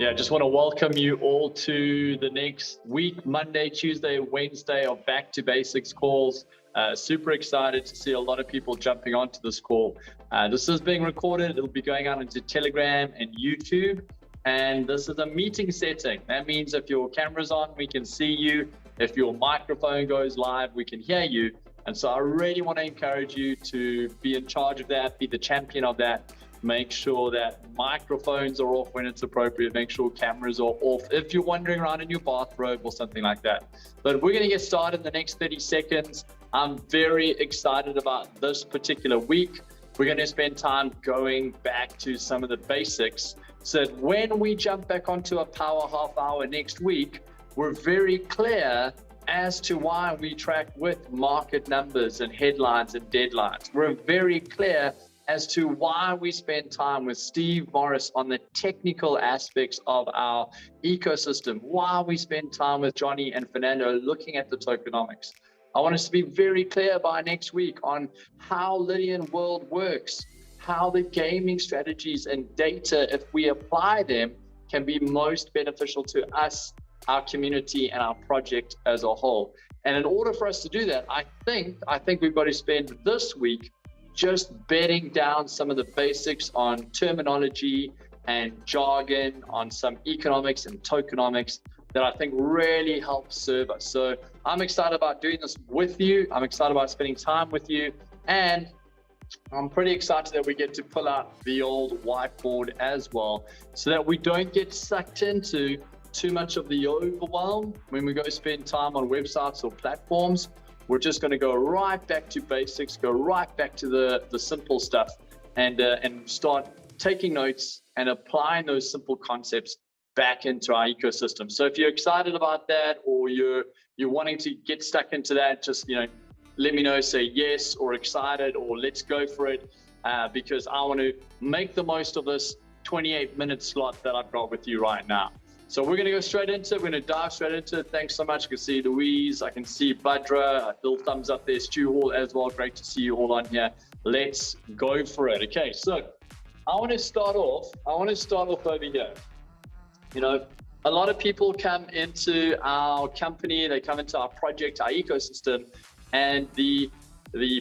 Yeah, just want to welcome you all to the next week, Monday, Tuesday, Wednesday of Back to Basics calls. Super excited to see a lot of people jumping onto this call. This is being recorded. It'll be going out into Telegram and YouTube. And this is a meeting setting. That means if your camera's on, we can see you. If your microphone goes live, we can hear you. And so I really want to encourage you to be in charge of that, be the champion of that. Make sure that microphones are off when it's appropriate. Make sure cameras are off if you're wandering around in your bathrobe or something like that. But we're going to get started in the next 30 seconds. I'm very excited about this particular week. We're going to spend time going back to some of the basics so that when we jump back onto a power half hour next week, we're very clear as to why we track with market numbers and headlines and deadlines. We're very clear as to why we spend time with Steve Morris on the technical aspects of our ecosystem, why we spend time with Johnny and Fernando looking at the tokenomics. I want us to be very clear by next week on how Lydian World works, how the gaming strategies and data, if we apply them, can be most beneficial to us, our community, and our project as a whole. And in order for us to do that, I think we've got to spend this week just bedding down some of the basics on terminology and jargon, on some economics and tokenomics that I think really help serve us. So I'm excited about doing this with you. I'm excited about spending time with you. And I'm pretty excited that we get to pull out the old whiteboard as well so that we don't get sucked into too much of the overwhelm when we go spend time on websites or platforms. We're just going to go right back to basics, go right back to the simple stuff, and start taking notes and applying those simple concepts back into our ecosystem. So if you're excited about that, or you're wanting to get stuck into that, just let me know. Say yes, or excited, or let's go for it, because I want to make the most of this 28-minute slot that I've got with you right now. So we're going to go straight into it. We're going to dive straight into it. Thanks so much. I can see Louise. I can see Badra. Little thumbs up there. Stu Hall as well. Great to see you all on here. Let's go for it. Okay, so I want to start off over here. A lot of people come into our company. They come into our project, our ecosystem, and the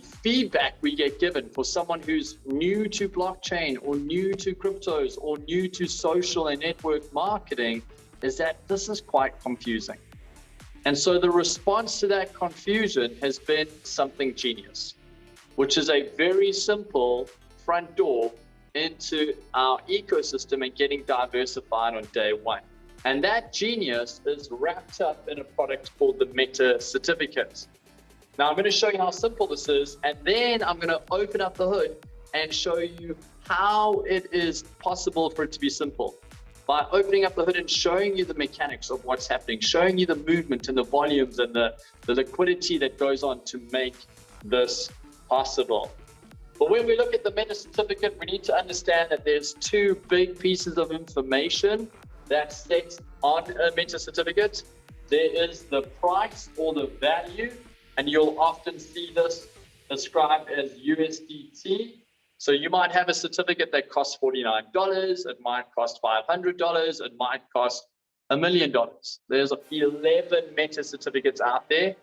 feedback we get given for someone who's new to blockchain or new to cryptos or new to social and network marketing is that this is quite confusing. And so the response to that confusion has been something genius, which is a very simple front door into our ecosystem and getting diversified on day one. And that genius is wrapped up in a product called the Meta Certificate. Now I'm going to show you how simple this is, and then I'm going to open up the hood and show you how it is possible for it to be simple. By opening up the hood and showing you the mechanics of what's happening, showing you the movement and the volumes and the liquidity that goes on to make this possible. But when we look at the Meta Certificate, we need to understand that there's two big pieces of information that's set on a Meta Certificate. There is the price or the value, and you'll often see this described as USDT. So you might have a certificate that costs $49, it might cost $500, it might cost $1 million. There's 11 Meta certificates out there.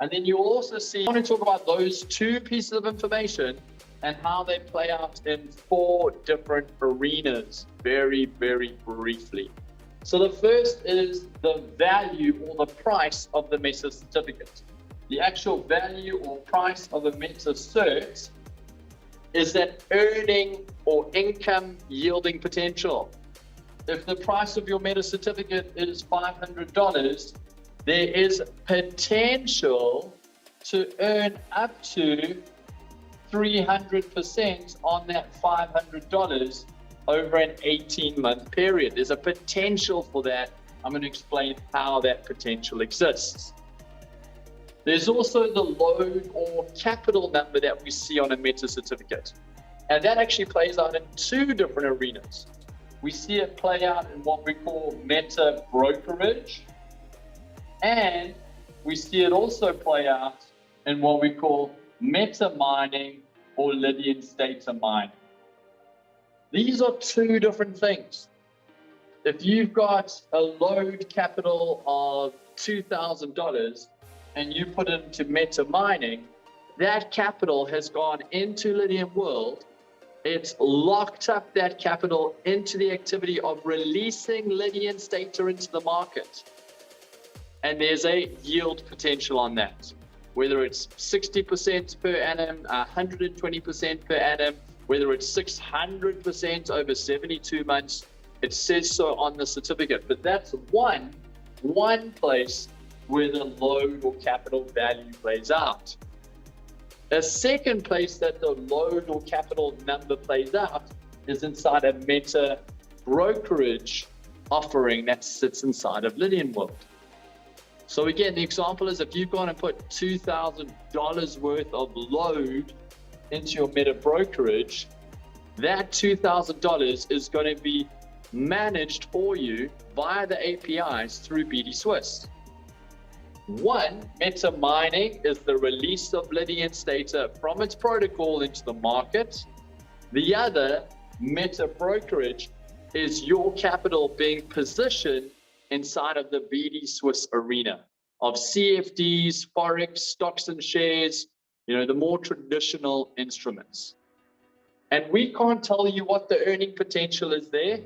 And then you also see, I want to talk about those two pieces of information and how they play out in 4 different arenas, very, very briefly. So the first is the value or the price of the Meta certificate. The actual value or price of a Meta cert is that earning or income yielding potential. If the price of your Meta certificate is $500, there is potential to earn up to 300% on that $500 over an 18-month period. There's a potential for that. I'm going to explain how that potential exists. There's also the load or capital number that we see on a Meta certificate. And that actually plays out in 2 different arenas. We see it play out in what we call Meta brokerage, and we see it also play out in what we call meta mining or Lydian data mining. These are 2 different things. if you've got a load capital of $2,000 and you put it into meta mining, that capital has gone into Lydian World. It's locked up that capital into the activity of releasing Lydian data into the market. And there's a yield potential on that, whether it's 60% per annum, 120% per annum, whether it's 600% over 72 months. It says so on the certificate, but that's one place where the load or capital value plays out. A second place that the load or capital number plays out is inside a meta brokerage offering that sits inside of Lydian World. So again, the example is if you've gone and put $2,000 worth of load into your meta brokerage, that $2,000 is going to be managed for you via the APIs through BD Swiss. One, meta mining is the release of Lydian data from its protocol into the market. The other, meta brokerage, is your capital being positioned inside of the BD Swiss arena of CFDs, Forex, stocks and shares, the more traditional instruments. And we can't tell you what the earning potential is there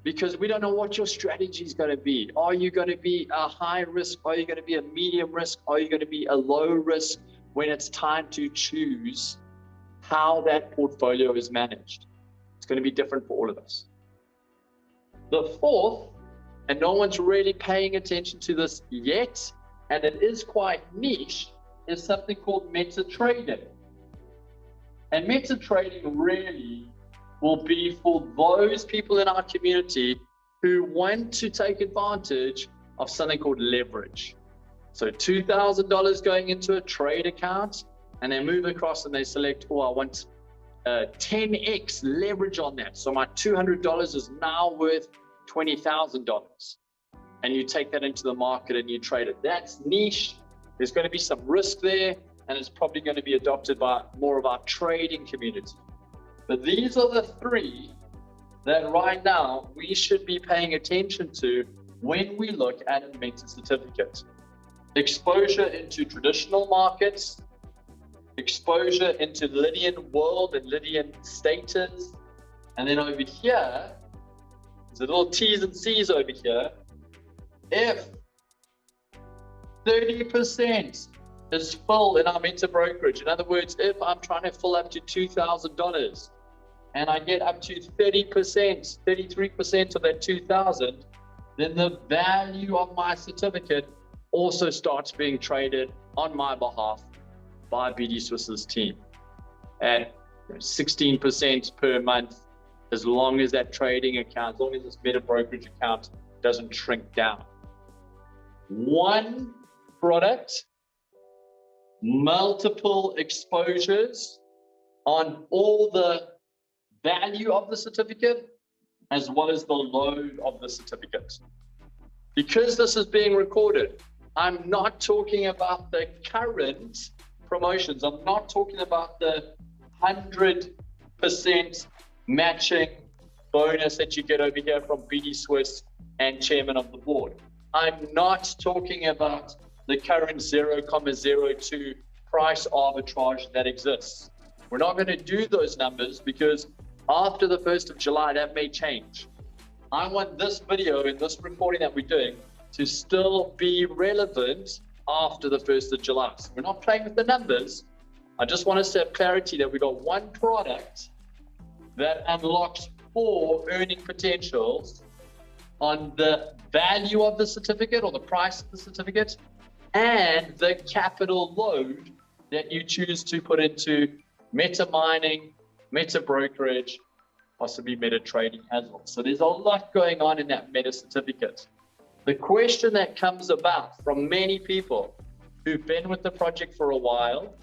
because we don't know what your strategy is going to be. Are you going to be a high risk? Are you going to be a medium risk? Are you going to be a low risk when it's time to choose how that portfolio is managed? It's going to be different for all of us. The fourth, and no one's really paying attention to this yet, and it is quite niche, is something called meta trading. And meta trading really will be for those people in our community who want to take advantage of something called leverage. So $2,000 going into a trade account, and they move across and they select, I want 10x leverage on that. So my $200 is now worth $20,000. And you take that into the market and you trade it. That's niche. There's going to be some risk there, and it's probably going to be adopted by more of our trading community. But these are the three that right now we should be paying attention to when we look at a meta certificate. Exposure into traditional markets, exposure into Lydian World and Lydian status, and then over here, there's a little T's and C's over here. If 30% is full in our meta brokerage, in other words, if I'm trying to fill up to $2,000 and I get up to 30%, 33% of that 2,000, then the value of my certificate also starts being traded on my behalf by BD Swiss's team at 16% per month, as long as that trading account, as long as this meta brokerage account doesn't shrink down. One product, multiple exposures on all the value of the certificate, as well as the load of the certificate. Because this is being recorded, I'm not talking about the current promotions. I'm not talking about the 100% matching bonus that you get over here from BD Swiss and chairman of the board. I'm not talking about the current 0.02 price arbitrage that exists. We're not going to do those numbers because after the 1st of July, that may change. I want this video and this recording that we're doing to still be relevant after the 1st of July. So we're not playing with the numbers. I just want us to have clarity that we've got one product that unlocks 4 earning potentials on the value of the certificate or the price of the certificate and the capital load that you choose to put into meta mining, meta brokerage, possibly meta trading as well. So there's a lot going on in that meta certificate. The question that comes about from many people who've been with the project for a while,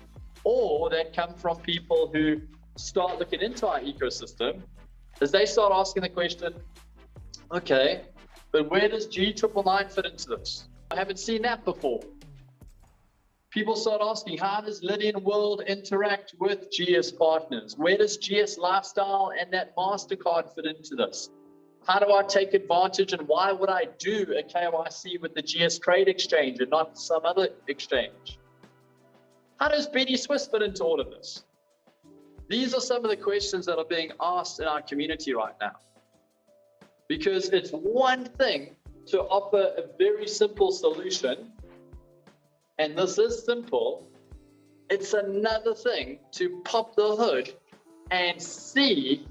or that come from people who start looking into our ecosystem, is they start asking the question, okay, but where does G999 fit into this? I haven't seen that before. People start asking, how does Lydian World interact with GS Partners? Where does GS Lifestyle and that MasterCard fit into this? How do I take advantage, and why would I do a KYC with the GS Trade Exchange and not some other exchange? How does Benny Swiss fit into all of this? These are some of the questions that are being asked in our community right now. Because it's one thing to offer a very simple solution, and this is simple. It's another thing to pop the hood and see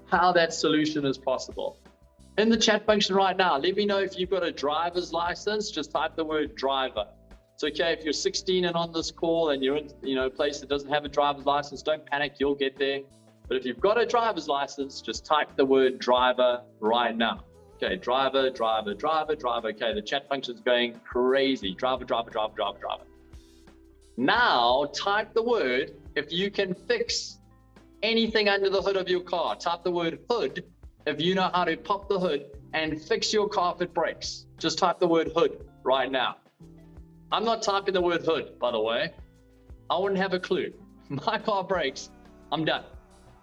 how that solution is possible. In the chat function right now, let me know if you've got a driver's license. Just type the word driver. It's okay if you're 16 and on this call and you're in a place that doesn't have a driver's license, don't panic, you'll get there. But if you've got a driver's license, just type the word driver right now. Okay, driver, driver, driver, driver. Okay, the chat function's going crazy. Driver, driver, driver, driver, driver. Now type the word, if you can fix anything under the hood of your car, type the word hood if you know how to pop the hood and fix your car if it breaks. Just type the word hood right now. I'm not typing the word hood, by the way. I wouldn't have a clue. My car breaks, I'm done.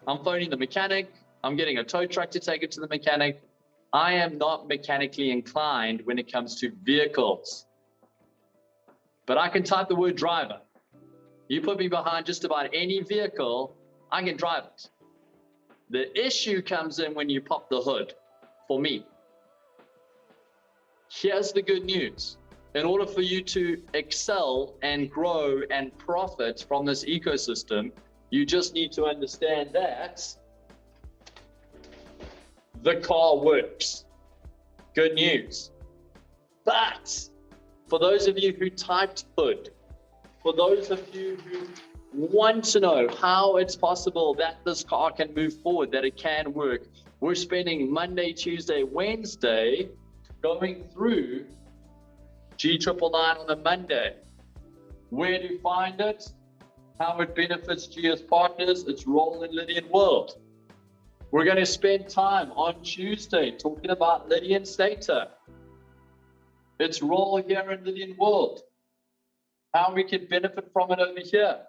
I'm phoning the mechanic. I'm getting a tow truck to take it to the mechanic. I am not mechanically inclined when it comes to vehicles. But I can type the word driver. You put me behind just about any vehicle, I can drive it. The issue comes in when you pop the hood, for me. Here's the good news. In order for you to excel and grow and profit from this ecosystem, you just need to understand that the car works. Good news. But for those of you who typed hood, for those of you who want to know how it's possible that this car can move forward, that it can work, we're spending Monday, Tuesday, Wednesday going through G999 on a Monday. Where to find it, how it benefits GS partners, its role in Lydian World. We're going to spend time on Tuesday talking about Lydian Data, its role here in Lydian World, how we can benefit from it over here.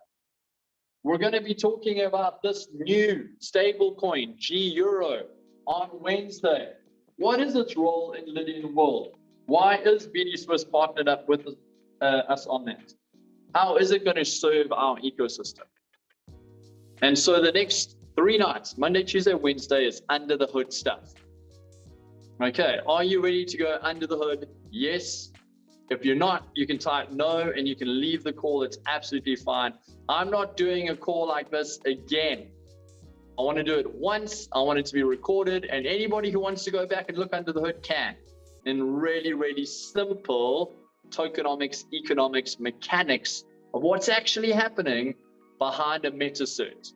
We're going to be talking about this new stable coin, G Euro, on Wednesday. What is its role in Lydian World? Why is BD Swiss partnered up with us on that? How is it going to serve our ecosystem? And so the next 3 nights, Monday, Tuesday, Wednesday, is under the hood stuff. Okay, are you ready to go under the hood? Yes. If you're not, you can type no and you can leave the call. It's absolutely fine. I'm not doing a call like this again. I want to do it once. I want it to be recorded, and anybody who wants to go back and look under the hood can, in really, really simple tokenomics, economics, mechanics of what's actually happening behind a MetaCert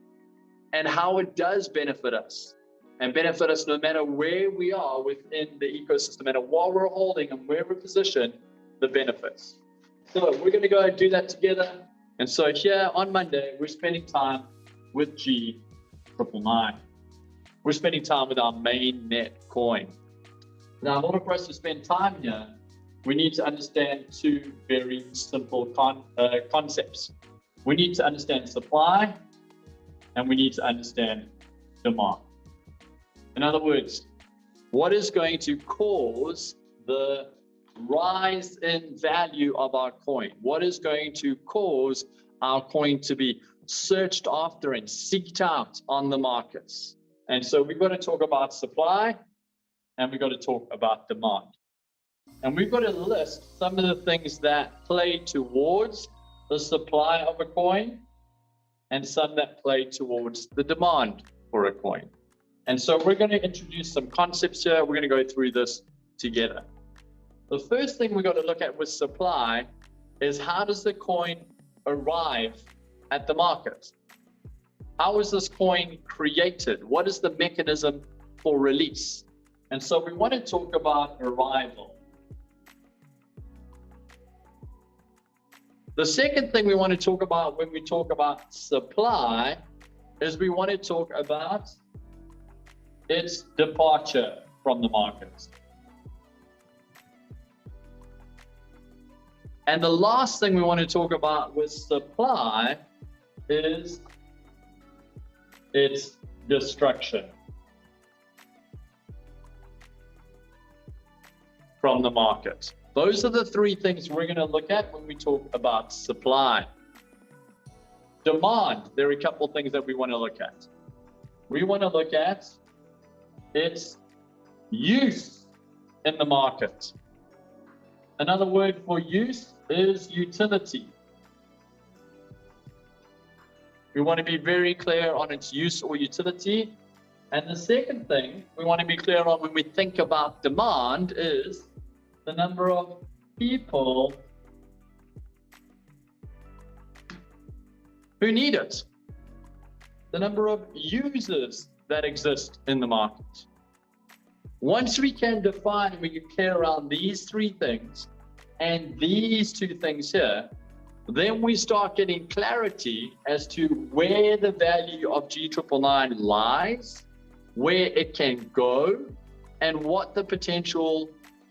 and how it does benefit us, and benefit us no matter where we are within the ecosystem, no matter what we're holding and where we're positioned, the benefits. So we're going to go and do that together. And so here on Monday, we're spending time with G999. We're spending time with our main net coin. Now, in order for us to spend time here, we need to understand 2 very simple concepts. We need to understand supply, and we need to understand demand. In other words, what is going to cause the rise in value of our coin? What is going to cause our coin to be searched after and seeked out on the markets? And so we've got to talk about supply, and we've got to talk about demand. And we've got to list some of the things that play towards the supply of a coin and some that play towards the demand for a coin. And so we're going to introduce some concepts here. We're going to go through this together. The first thing we've got to look at with supply is, how does the coin arrive at the market? How is this coin created? What is the mechanism for release? And so we want to talk about arrival. The second thing we want to talk about when we talk about supply is we want to talk about its departure from the market. And the last thing we want to talk about with supply is its destruction. from the market. Those are the three things we're going to look at when we talk about supply. Demand, there are a couple of things that we want to look at. We want to look at its use in the market. Another word for use is utility. We want to be very clear on its use or utility. And the second thing we want to be clear on when we think about demand is the number of people who need it, the number of users that exist in the market. Once we can define and we get clear around these three things and these two things here, then we start getting clarity as to where the value of G999 lies, where it can go, and what the potential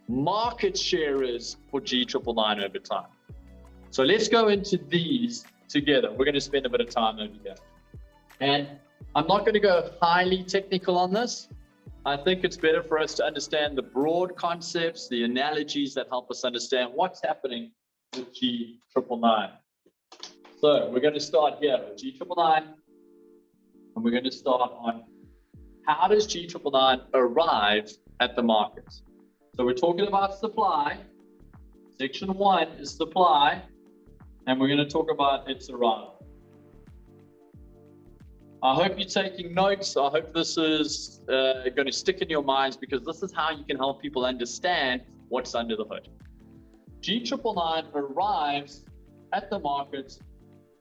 market share is for G999 over time. So let's go into these together. We're going to spend a bit of time over here. And I'm not going to go highly technical on this. I think it's better for us to understand the broad concepts, the analogies that help us understand what's happening with G999. So we're going to start here with G999, and we're going to start on how does G999 arrive at the market. So we're talking about supply. Section 1 is supply, and we're going to talk about its arrival. I hope you're taking notes. I hope this is going to stick in your minds, because this is how you can help people understand what's under the hood. G999 arrives at the market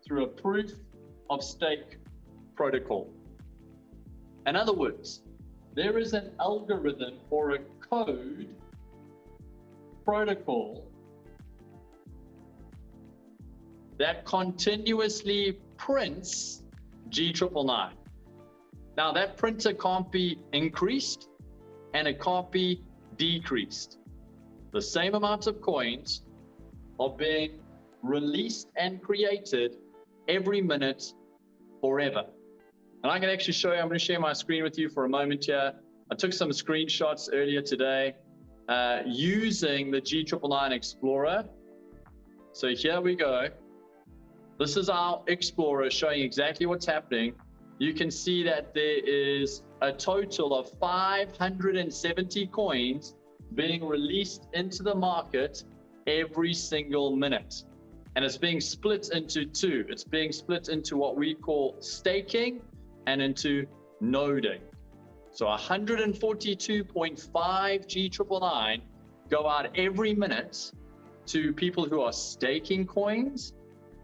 through a proof of stake protocol. In other words, there is an algorithm or a code protocol that continuously prints G999. Now that printer can't be increased and it can't be decreased. The same amount of coins are being released and created every minute forever. And I can actually show you, I'm going to share my screen with you for a moment here. I took some screenshots earlier today using the G999 Explorer. So here we go. This is our Explorer showing exactly what's happening. You can see that there is a total of 570 coins being released into the market every single minute. And it's being split into two. It's being split into what we call staking and into noding. So 142.5 G999 go out every minute to people who are staking coins,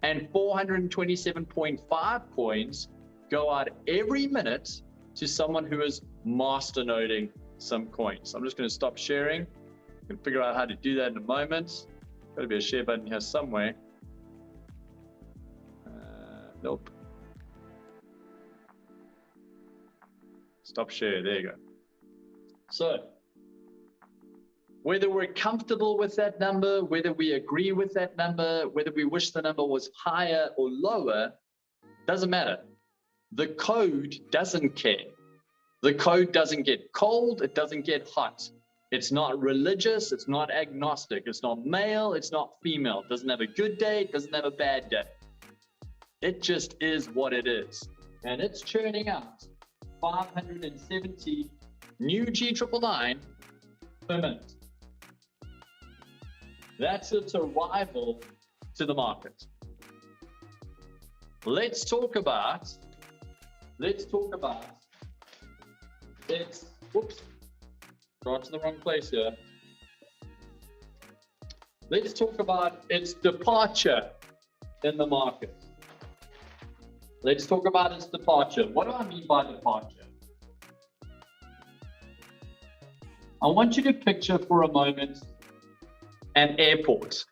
and 427.5 coins go out every minute to someone who is master noding some coins. So I'm just going to stop sharing. You can figure out how to do that in a moment. Got to be a share button here somewhere. Nope. Stop share. There you go. So whether we're comfortable with that number, whether we agree with that number, whether we wish the number was higher or lower, doesn't matter. The code doesn't care. The code doesn't get cold. It doesn't get hot. It's not religious. It's not agnostic. It's not male. It's not female. It doesn't have a good day. It doesn't have a bad day. It just is what it is. And it's churning out 570 new G999 per minute. That's its arrival to the market. Let's talk about its, whoops, got to the wrong place here. Let's talk about its departure in the market. Let's talk about its departure. What do I mean by departure? I want you to picture for a moment an airport.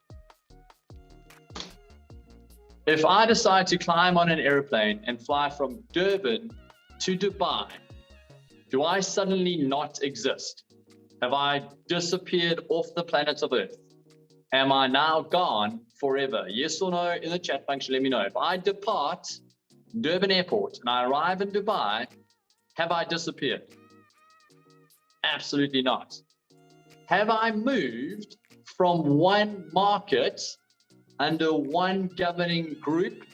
If I decide to climb on an airplane and fly from Durban to Dubai, do I suddenly not exist? Have I disappeared off the planet of Earth? Am I now gone forever? Yes or no in the chat function, let me know. If I depart Durban Airport and I arrive in Dubai, have I disappeared? Absolutely not. Have I moved from one market under one governing group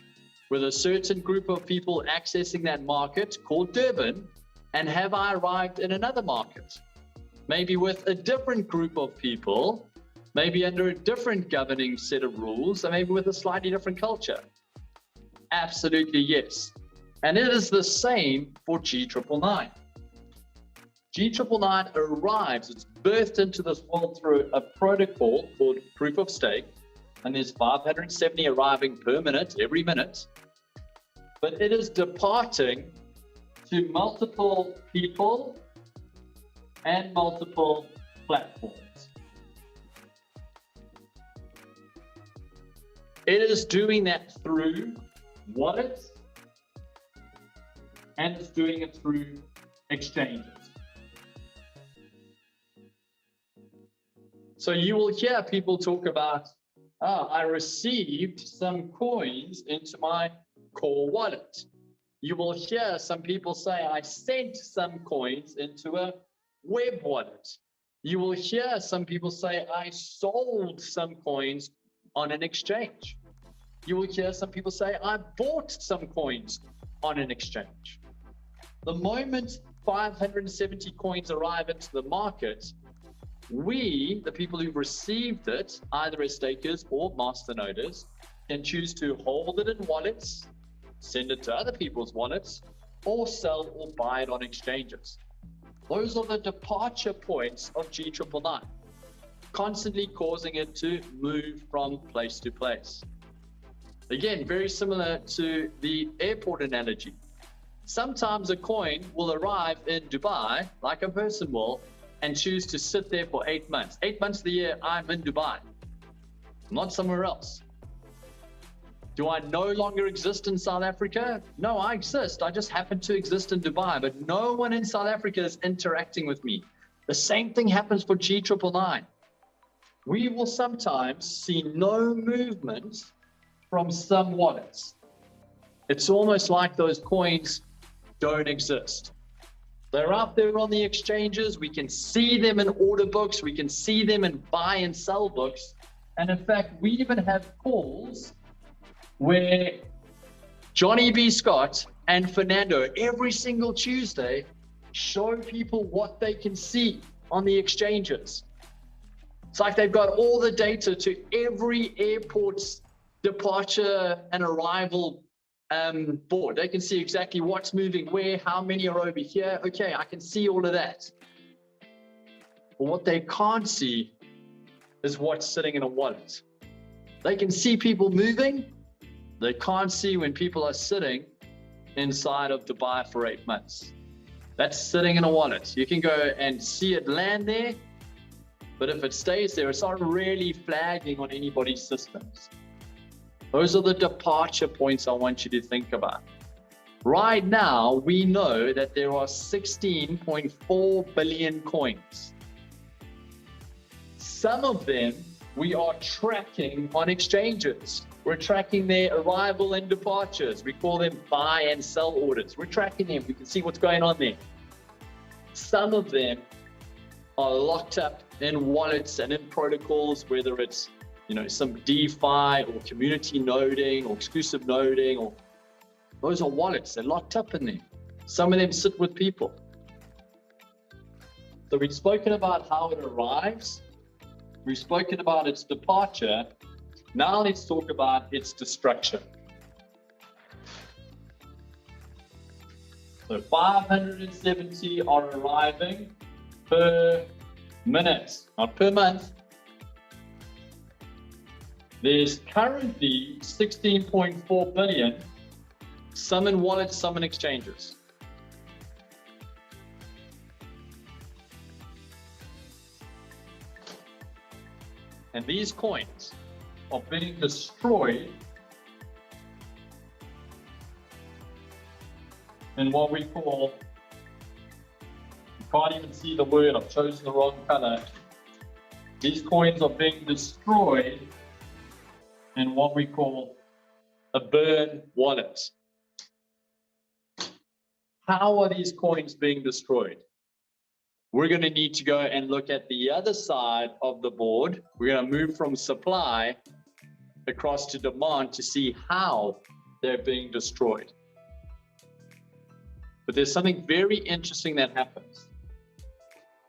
with a certain group of people accessing that market called Durban, and have I arrived in another market, maybe with a different group of people, maybe under a different governing set of rules, and maybe with a slightly different culture? Absolutely yes. And it is the same for G999. G999 arrives, it's birthed into this world through a protocol called proof of stake, and there's 570 arriving per minute, every minute. But it is departing to multiple people and multiple platforms. It is doing that through wallets, and it's doing it through exchanges. So you will hear people talk about, I received some coins into my core wallet. You will hear some people say, I sent some coins into a web wallet. You will hear some people say, I sold some coins on an exchange. You will hear some people say, I bought some coins on an exchange. The moment 570 coins arrive into the market, we, the people who've received it, either as stakers or masternoders, can choose to hold it in wallets, send it to other people's wallets, or sell or buy it on exchanges. Those are the departure points of G999, constantly causing it to move from place to place. Again, very similar to the airport analogy. Sometimes a coin will arrive in Dubai, like a person will, and choose to sit there for 8 months. 8 months of the year, I'm in Dubai, not somewhere else. Do I no longer exist in South Africa? No, I exist. I just happen to exist in Dubai, but no one in South Africa is interacting with me. The same thing happens for G999. We will sometimes see no movement from some wallets. It's almost like those coins don't exist. They're out there on the exchanges. We can see them in order books. We can see them in buy and sell books. And in fact, we even have calls where Johnny B. Scott and Fernando every single Tuesday show people what they can see on the exchanges. It's like they've got all the data to every airport's departure and arrival board. They can see exactly what's moving where, how many are over here. Okay, I can see all of that. But what they can't see is what's sitting in a wallet. They can see people moving. They can't see when people are sitting inside of Dubai for 8 months. That's sitting in a wallet. You can go and see it land there, but if it stays there, it's not really flagging on anybody's systems. Those are the departure points I want you to think about. Right now, we know that there are 16.4 billion coins. Some of them we are tracking on exchanges. We're tracking their arrival and departures. We call them buy and sell orders. We're tracking them. We can see what's going on there. Some of them are locked up in wallets and in protocols, whether it's some DeFi or community noding or exclusive noding, or those are wallets. They're locked up in there. Some of them sit with people. So we've spoken about how it arrives. We've spoken about its departure. Now let's talk about its destruction. So 570 are arriving per minute, not per month. There's currently 16.4 billion, some in wallets, some in exchanges. And these coins are being destroyed in what we call, you can't even see the word, I've chosen the wrong color. These coins are being destroyed in what we call a burn wallet. How are these coins being destroyed? we're going to need to go and look at the other side of the board. We're going to move from supply across to demand to see how they're being destroyed. But there's something very interesting that happens.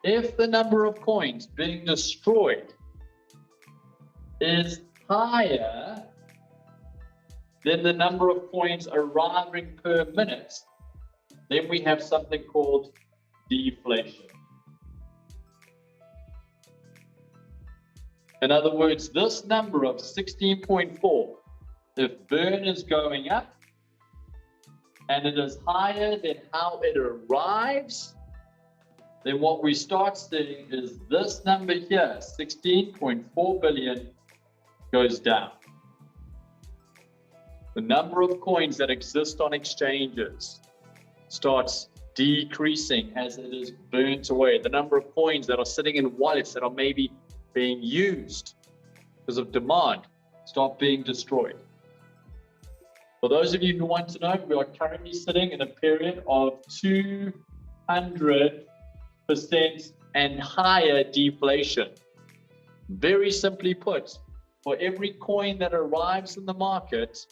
If the number of coins being destroyed is higher than the number of coins arriving per minute, then we have something called deflation. In other words, this number of 16.4, if burn is going up and it is higher than how it arrives, then what we start seeing is this number here, 16.4 billion, goes down. The number of coins that exist on exchanges starts decreasing as it is burnt away. The number of coins that are sitting in wallets that are maybe being used because of demand start being destroyed. For those of you who want to know, we are currently sitting in a period of 200% and higher deflation. Very simply put, for every coin that arrives in the market,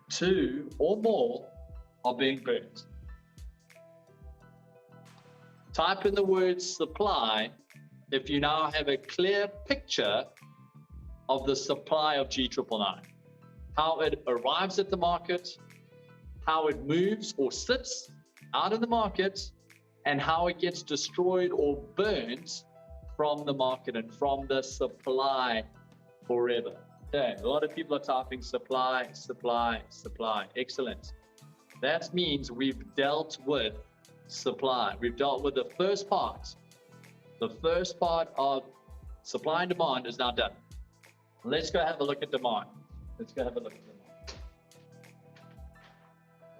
2 or more are being burnt. Type in the word supply if you now have a clear picture of the supply of G999, how it arrives at the market, how it moves or sits out of the market, and how it gets destroyed or burnt from the market and from the supply forever. Okay, a lot of people are typing supply, supply, supply. Excellent. That means we've dealt with supply. We've dealt with the first part. The first part of supply and demand is now done. Let's go have a look at demand. Let's go have a look at demand.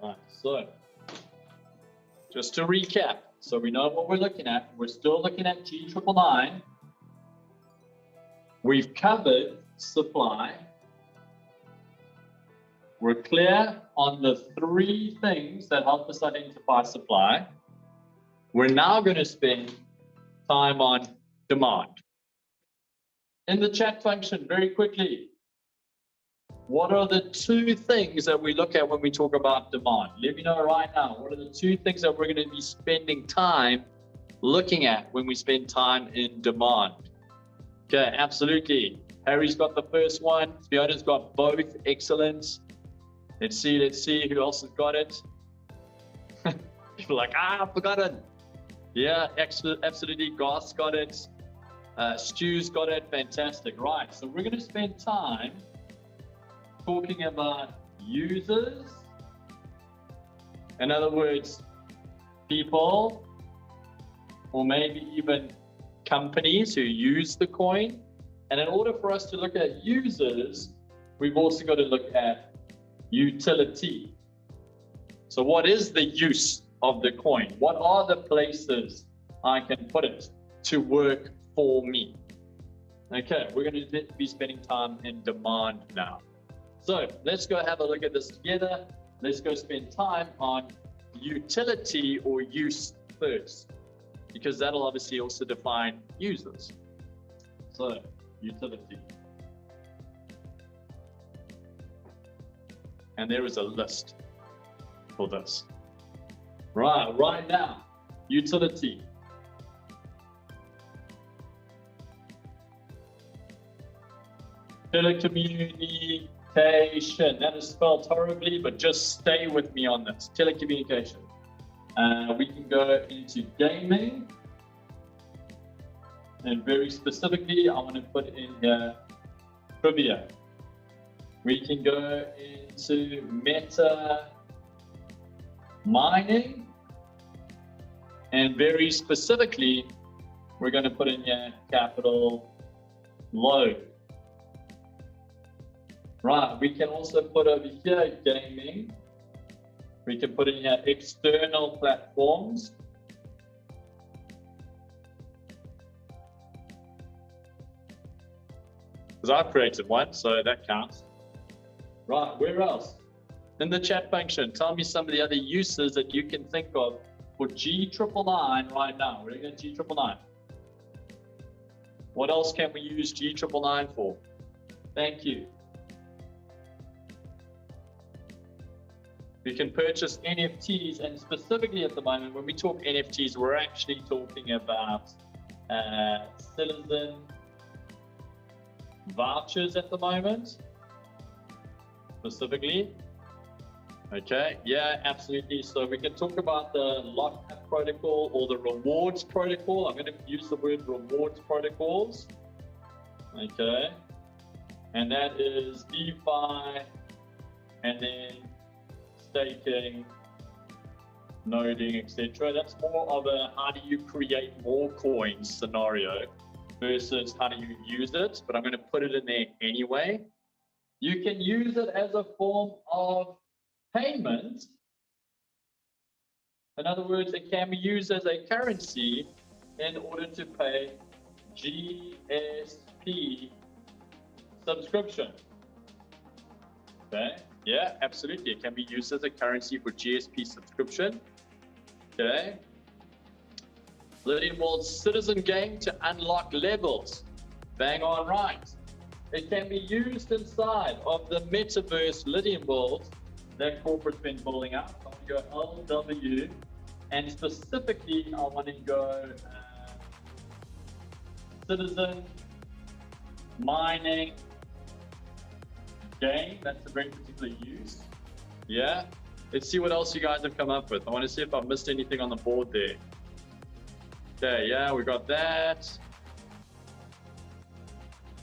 All right, so just to recap, so we know what we're looking at. We're still looking at G999. We've covered supply. We're clear on the 3 things that help us identify supply. We're now going to spend time on demand. In the chat function, very quickly, what are the 2 things that we look at when we talk about demand? Let me know right now. What are the 2 things that we're going to be spending time looking at when we spend time in demand? Okay, absolutely. Harry's got the first one. Fiona's got both. Excellent. Let's see who else has got it. People are like, I've forgotten. Yeah, absolutely. Goss got it. Stu's got it. Fantastic. Right. So we're going to spend time talking about users. In other words, people, or maybe even companies who use the coin. And in order for us to look at users, we've also got to look at utility. So what is the use of the coin? What are the places I can put it to work for me? Okay, we're going to be spending time in demand now. So let's go have a look at this together. Let's go spend time on utility or use first, because that'll obviously also define users. So utility. And there is a list for this. Right now, utility. Telecommunication. That is spelled horribly, but just stay with me on this. Telecommunication. We can go into gaming. And very specifically, I want to put in here trivia. We can go into meta mining. And very specifically, we're going to put in here capital load. Right, we can also put over here gaming. We can put in here external platforms. Because I created one, so that counts. Right, where else? In the chat function, tell me some of the other uses that you can think of for G999 right now. We're looking at G999. What else can we use G999 for? Thank you. We can purchase NFTs, and specifically at the moment, when we talk NFTs, we're actually talking about citizen vouchers at the moment, specifically. Okay, yeah, absolutely. So we can talk about the lockup protocol or the rewards protocol. I'm going to use the word rewards protocols. Okay, and that is DeFi, and then staking, noding, etc. That's more of a how do you create more coins scenario versus how do you use it, but I'm going to put it in there anyway. You can use it as a form of payment. In other words, it can be used as a currency in order to pay GSP subscription. Okay, yeah, absolutely. It can be used as a currency for GSP subscription. Okay. Lydian World citizen game to unlock levels. Bang on right. It can be used inside of the metaverse Lydian World that corporate's been building up. I want to go LW, and specifically I want to go citizen mining game. That's a very particular use. Yeah. Let's see what else you guys have come up with. I want to see if I've missed anything on the board there. Okay, yeah, we got that.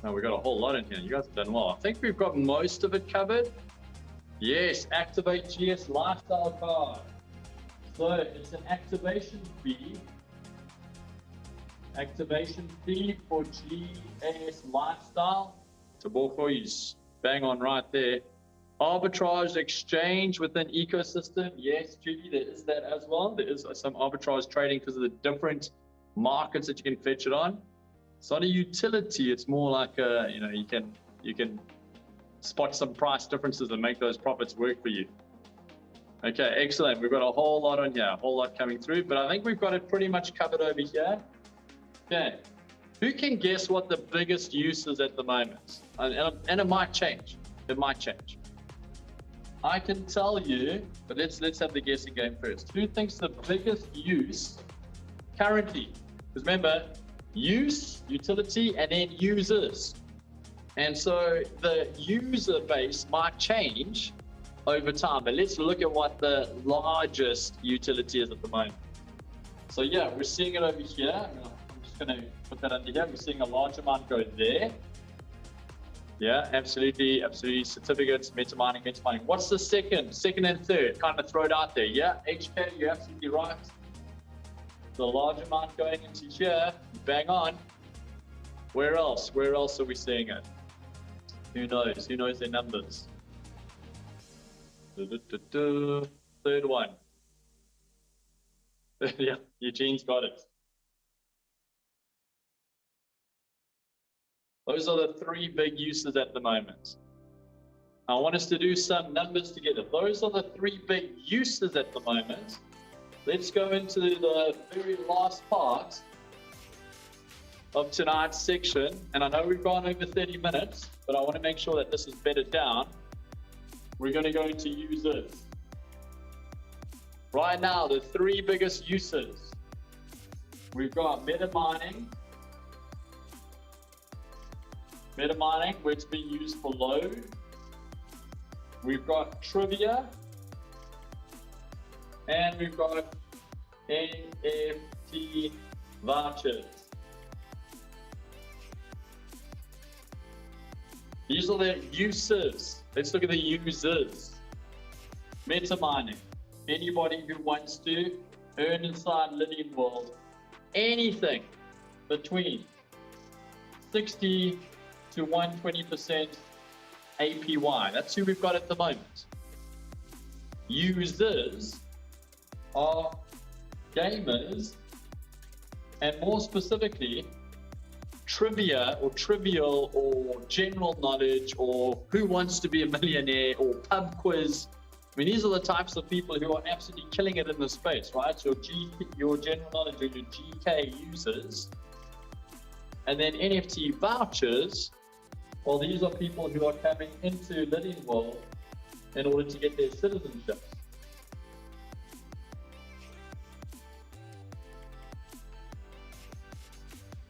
No, we got a whole lot in here. You guys have done well. I think we've got most of it covered. Yes, activate GS lifestyle card. So it's an activation fee. Activation fee for GS lifestyle. Taboko is bang on right there. Arbitrage exchange within ecosystem. Yes, Judy, there is that as well. There is some arbitrage trading because of the different markets that you can fetch it on. It's not a utility. It's more like a, you can spot some price differences and make those profits work for you. Okay, excellent. We've got a whole lot on here, a whole lot coming through, but I think we've got it pretty much covered over here. Okay, who can guess what the biggest use is at the moment? And it might change. It might change. I can tell you, but let's have the guessing game first. Who thinks the biggest use currently? Because remember, use, utility, and then users. And so the user base might change over time, but let's look at what the largest utility is at the moment. So yeah, we're seeing it over here. I'm just going to put that under here. We're seeing a large amount go there. Yeah, absolutely, absolutely. Certificates, meta mining. What's the second and third? Kind of throw it out there. Yeah, HK, you're absolutely right. The large amount going into here, bang on. Where else? Where else are we seeing it? Who knows? Who knows their numbers? Third one. Yeah, Eugene's got it. Those are the three big uses at the moment. I want us to do some numbers together. Those are the three big uses at the moment. Let's go into the very last part of tonight's section. And I know we've gone over 30 minutes, but I want to make sure that this is bedded down. We're going to go into users. Right now, the three biggest uses. We've got meta mining, where it's being used for load. We've got trivia, and we've got NFT vouchers. These are the uses. Let's look at the users. Meta mining. Anybody who wants to earn inside Lydian World anything between 60 to 120% APY. That's who we've got at the moment. Users are gamers, and more specifically, trivia or trivial or general knowledge or who wants to be a millionaire or pub quiz mean, these are the types of people who are absolutely killing it in the space, right? Your general knowledge or your GK users. And then NFT vouchers, well, these are people who are coming into Lydian World in order to get their citizenship.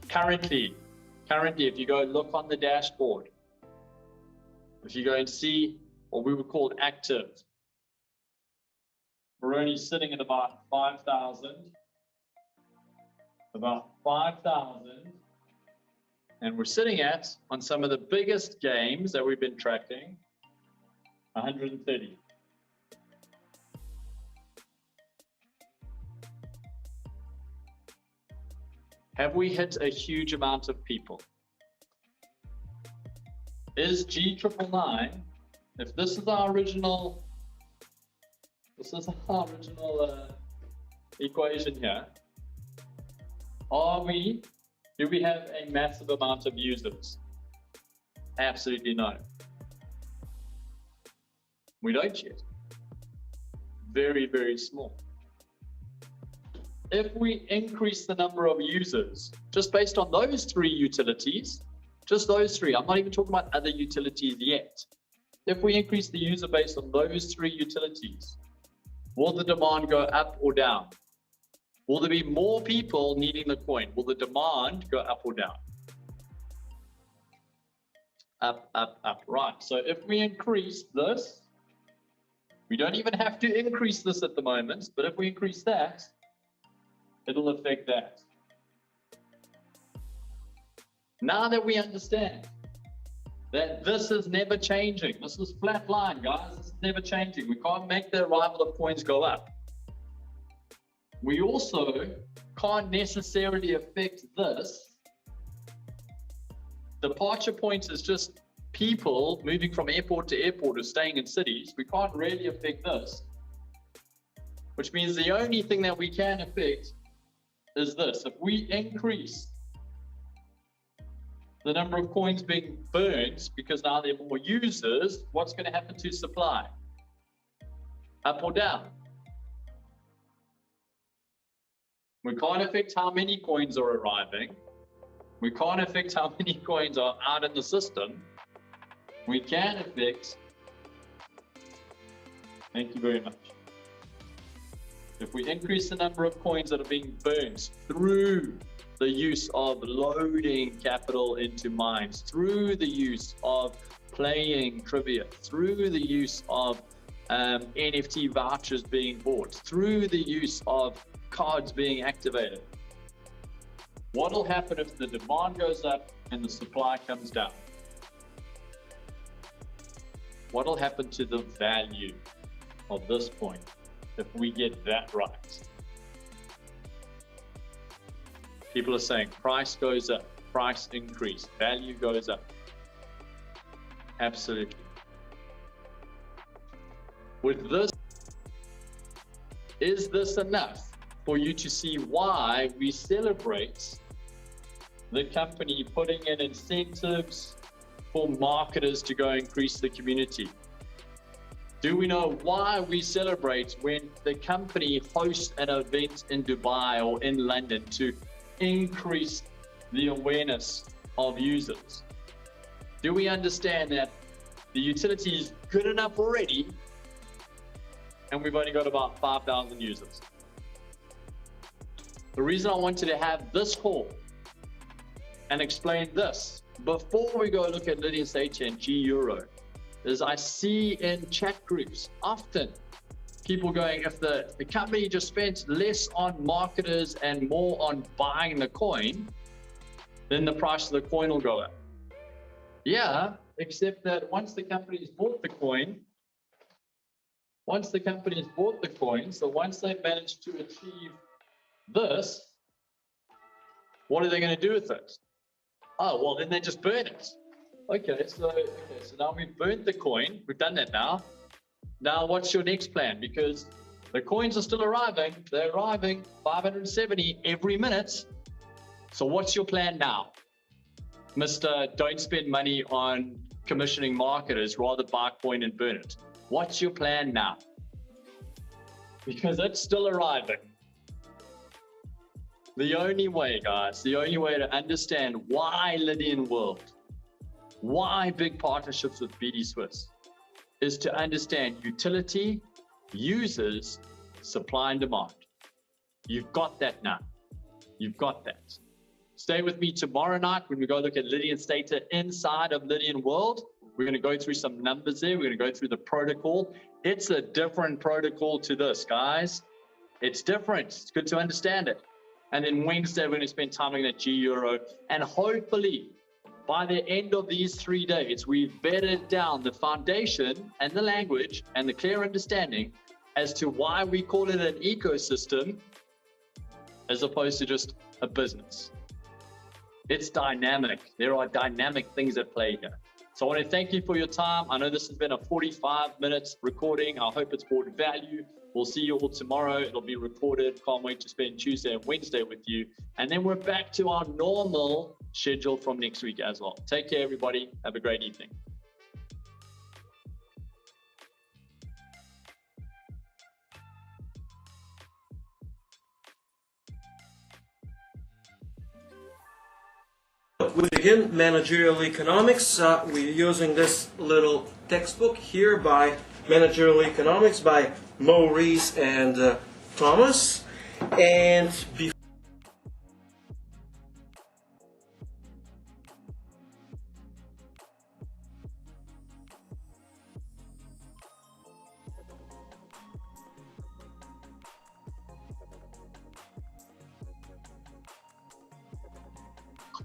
Currently, if you go look on the dashboard, if you go and see what we would call active, we're only sitting at about 5,000, and we're sitting at, on some of the biggest games that we've been tracking, 130. Have we hit a huge amount of people? Is G999, if this is our original, equation here, do we have a massive amount of users? Absolutely no. We don't yet. Very, very small. If we increase the number of users, just based on those three utilities, just those three, I'm not even talking about other utilities yet. If we increase the user base on those three utilities, will the demand go up or down? Will there be more people needing the coin? Will the demand go up or down? Up, up, up, right. So if we increase this, we don't even have to increase this at the moment, but if we increase that, it'll affect that. Now that we understand that this is never changing, this is flat line, guys, this is never changing. We can't make the arrival of coins go up. We also can't necessarily affect this. Departure points is just people moving from airport to airport or staying in cities. We can't really affect this, which means the only thing that we can affect is this. If we increase the number of coins being burned because now there are more users, what's going to happen to supply? Up or down? We can't affect how many coins are arriving. We can't affect how many coins are out in the system. We can affect, thank you very much. If we increase the number of coins that are being burnt through the use of loading capital into mines, through the use of playing trivia, through the use of NFT vouchers being bought, through the use of cards being activated, what will happen if the demand goes up and the supply comes down? What will happen to the value of this coin if we get that right? People are saying price goes up, price increase, value goes up. Absolutely. With this, is this enough for you to see why we celebrate the company putting in incentives for marketers to go increase the community? Do we know why we celebrate when the company hosts an event in Dubai or in London to increase the awareness of users? Do we understand that the utility is good enough already and we've only got about 5,000 users? The reason I wanted to have this call and explain this before we go look at Lydian State and G Euro is I see in chat groups often people going, if the company just spent less on marketers and more on buying the coin, then the price of the coin will go up. Yeah, except that once the company's bought the coin, so once they've managed to achieve this, what are they going to do with it? Oh, well, then they just burn it. Okay, so now we've burnt the coin. We've done that now. Now, what's your next plan? Because the coins are still arriving. They're arriving 570 every minute. So what's your plan now? Mr. Don't spend money on commissioning marketers, rather buy coin and burn it. What's your plan now? because it's still arriving. The only way, guys, the only way to understand why Lydian World, why big partnerships with BD Swiss, is to understand utility, users, supply and demand. You've got that now. You've got that. Stay with me tomorrow night when we go look at Lydian's data inside of Lydian World. We're going to go through some numbers there. We're going to go through the protocol. It's a different protocol to this, guys. It's different. It's good to understand it. And then Wednesday, we're going to spend time looking at G-Euro. And hopefully, by the end of these 3 days, we've bedded down the foundation and the language and the clear understanding as to why we call it an ecosystem as opposed to just a business. It's dynamic. There are dynamic things at play here. So I want to thank you for your time. I know this has been a 45 minutes recording. I hope it's brought value. We'll see you all tomorrow. It'll be recorded. Can't wait to spend Tuesday and Wednesday with you. And then we're back to our normal schedule from next week as well. Take care, everybody. Have a great evening. We begin managerial economics. We're using this little textbook here by Managerial Economics by Maurice and Thomas. And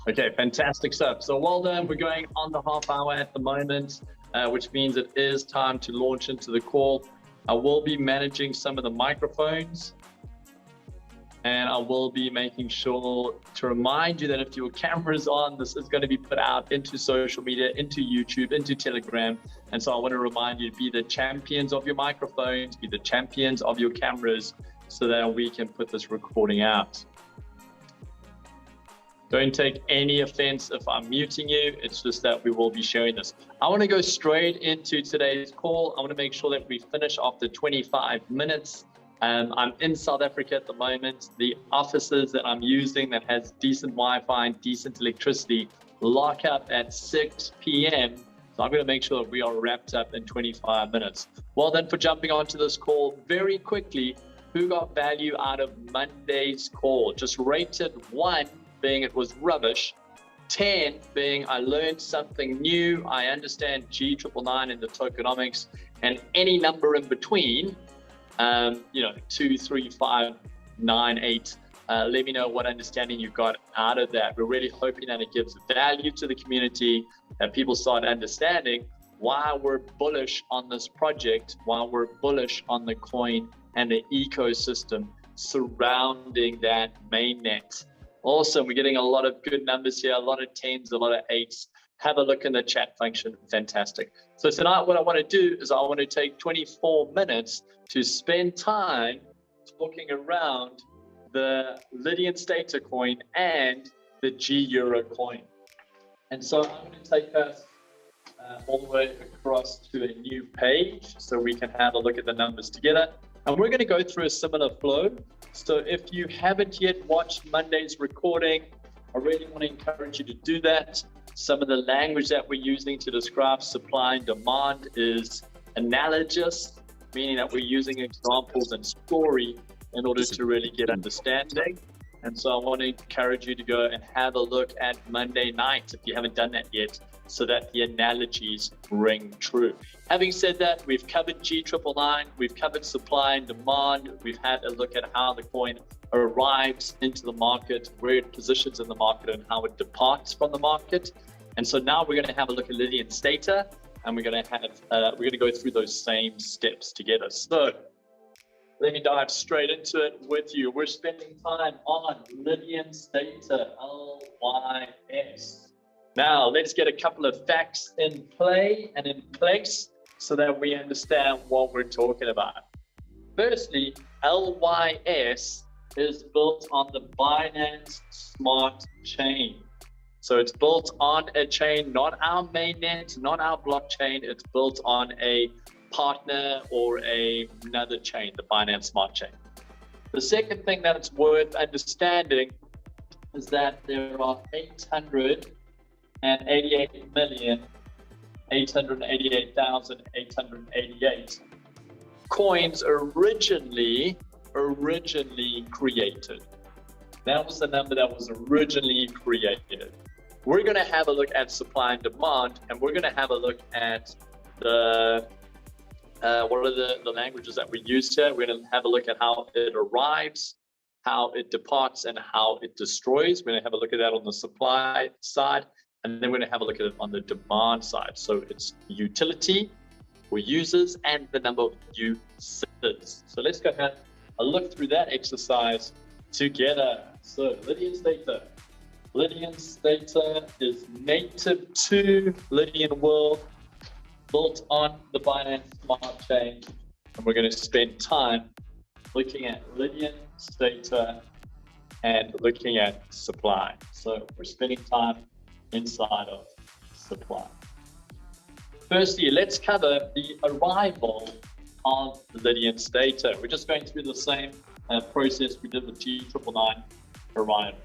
Okay, fantastic stuff. So well done. We're going on the half hour at the moment, which means it is time to launch into the call. I will be managing some of the microphones, and I will be making sure to remind you that if your camera's on, this is going to be put out into social media, into YouTube, into Telegram. And so I want to remind you to be the champions of your microphones, be the champions of your cameras, so that we can put this recording out. Don't take any offense if I'm muting you. It's just that we will be sharing this. I want to go straight into today's call. I want to make sure that we finish after 25 minutes. I'm in South Africa at the moment. The offices that I'm using that has decent Wi-Fi and decent electricity lock up at 6 p.m. So I'm going to make sure that we are wrapped up in 25 minutes. Well then, for jumping onto this call very quickly, who got value out of Monday's call? Just rated 1 being it was rubbish, 10 being I learned something new, I understand G999 in the tokenomics, and any number in between, 2, 3, 5, 9, 8. Let me know what understanding you got out of that. We're really hoping that it gives value to the community, that people start understanding why we're bullish on this project, why we're bullish on the coin and the ecosystem surrounding that mainnet. Awesome. We're getting a lot of good numbers here, a lot of 10s, a lot of 8s. Have a look in the chat function. Fantastic. So tonight, what I want to do is I want to take 24 minutes to spend time talking around the Lydian Stater coin and the G-Euro coin. And so I'm going to take us all the way across to a new page so we can have a look at the numbers together. And we're going to go through a similar flow. So if you haven't yet watched Monday's recording, I really want to encourage you to do that. Some of the language that we're using to describe supply and demand is analogous, meaning that we're using examples and story in order to really get understanding. And so I want to encourage you to go and have a look at Monday night if you haven't done that yet, so that the analogies ring true. Having said that, we've covered G999, we've covered supply and demand, we've had a look at how the coin arrives into the market, where it positions in the market, and how it departs from the market. And so now we're going to have a look at Lydian Stater, and we're going to go through those same steps together. So let me dive straight into it with you. We're spending time on Lydian Stater, LYS. Now, let's get a couple of facts in play and in place so that we understand what we're talking about. Firstly, LYS is built on the Binance Smart Chain. So it's built on a chain, not our mainnet, not our blockchain. It's built on a partner or another chain, the Binance Smart Chain. The second thing that it's worth understanding is that there are 888,888,888 coins originally created. That was the number that was originally created. We're going to have a look at supply and demand, and we're going to have a look at the what are the languages that we use here. We're going to have a look at how it arrives, how it departs, and how it destroys. We're going to have a look at that on the supply side, and then we're going to have a look at it on the demand side. So it's utility for users and the number of users. So let's go ahead and look through that exercise together. So Lydian's data. Lydian's data is native to Lydian World, built on the Binance Smart Chain, and we're going to spend time looking at Lydian's data and looking at supply. So we're spending time inside of supply. Firstly, let's cover the arrival of Lydian's data. We're just going through the same process we did with G999 arrival.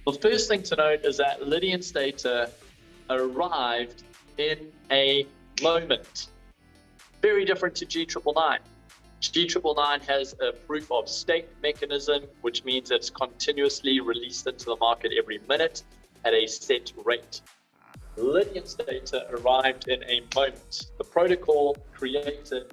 The first thing to note is that Lydian's data arrived in a moment. Very different to G999. G999 has a proof of stake mechanism, which means it's continuously released into the market every minute at a set rate. Lydian's data arrived in a moment. The protocol created